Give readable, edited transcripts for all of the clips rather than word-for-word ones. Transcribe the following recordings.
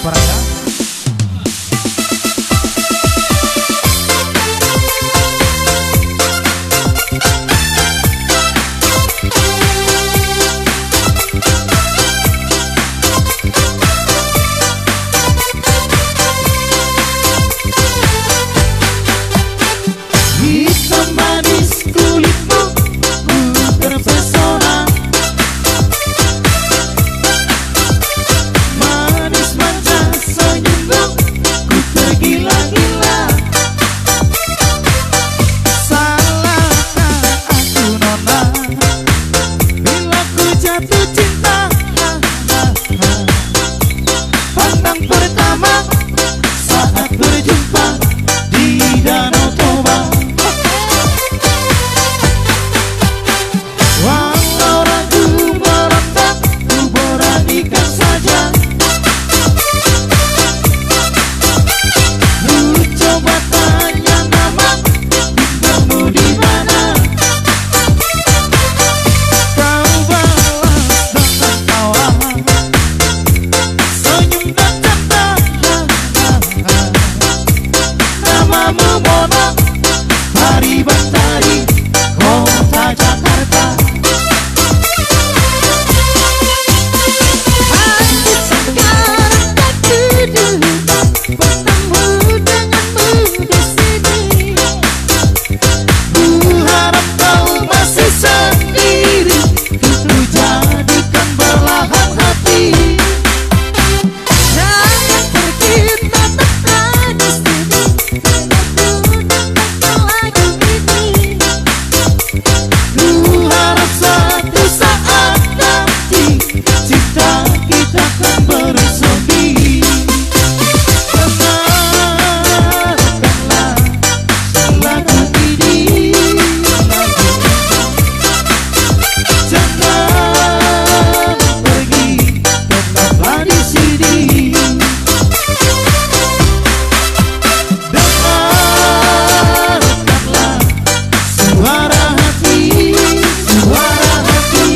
Parangga. Hitam manis kulitmu, ku terpesona. Manis manja senyummu, ku tergila-gila. Salahkah aku nona, bila ku jatuh cinta? Pandang pertama saat berjumpa di Danau Toba. Walau ragu merontak, ku beranikan saja. Ku coba tanya nama, tinggalmu di mana? Kau balas dengan tawa, senyum dan canda. Namamu Mona, Hari Bantari, kota Jakarta. Hati sekarang tak kuduga, bertemu denganmu di sini. Ku harap kau masih sendiri, ku jadikan belahan hati. Jangan pergi, tetaplah di sini, bila ku dengarkan lagu ini. Ku harap suatu saat nanti cinta kita akan bersemi. Dengarkanlah lagu ini, jangan pergi, tetaplah di sini. Dengarkanlah suara hati, suara hati.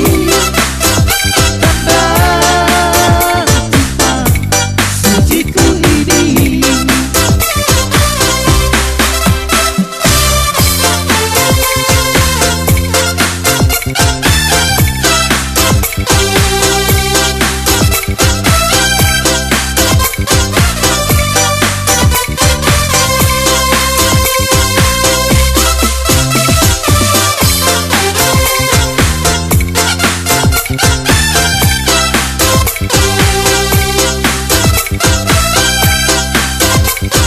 Tanda cinta suciku ini.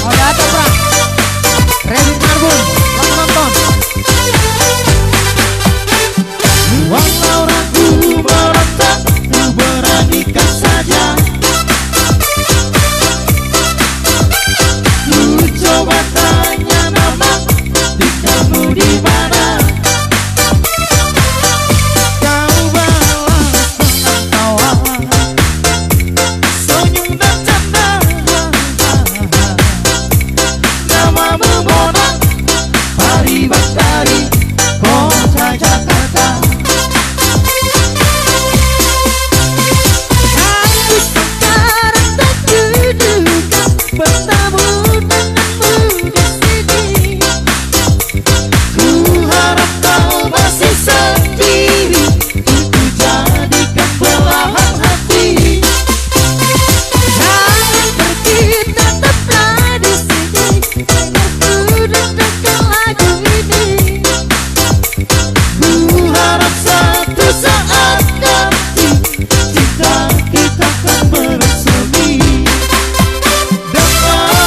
Oh ya ada Bang. Revin Marbun, selamat nonton. Walau ragu merontak, ku beranikan saja. Ku coba tanya nama, tinggalmu di mana? Kau balas dengan tawa, senyum dan canda. Namamu Mona, Hari Bantari, kota Jakarta. Hati sekarang tak kuduga, bertemu denganmu di sini. Ku harap kau masih sendiri, ku jadikan belahan hati. Jangan pergi, tetaplah di sini, biar ku dengarkan lagu ini. Ku harap suatu saat nanti cinta kita akan bersemi. Dengarkanlah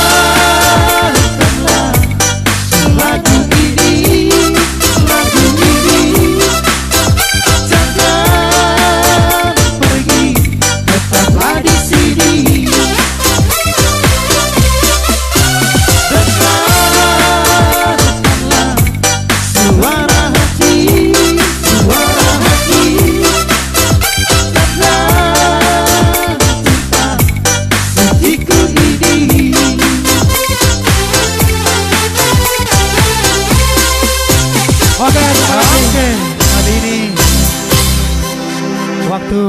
lagu ini, lagu ini. Jangan pergi, tetaplah di sini. Dengarkanlah suara hati, suara hati. Tanda cinta suciku ini. Oke, hari ini waktu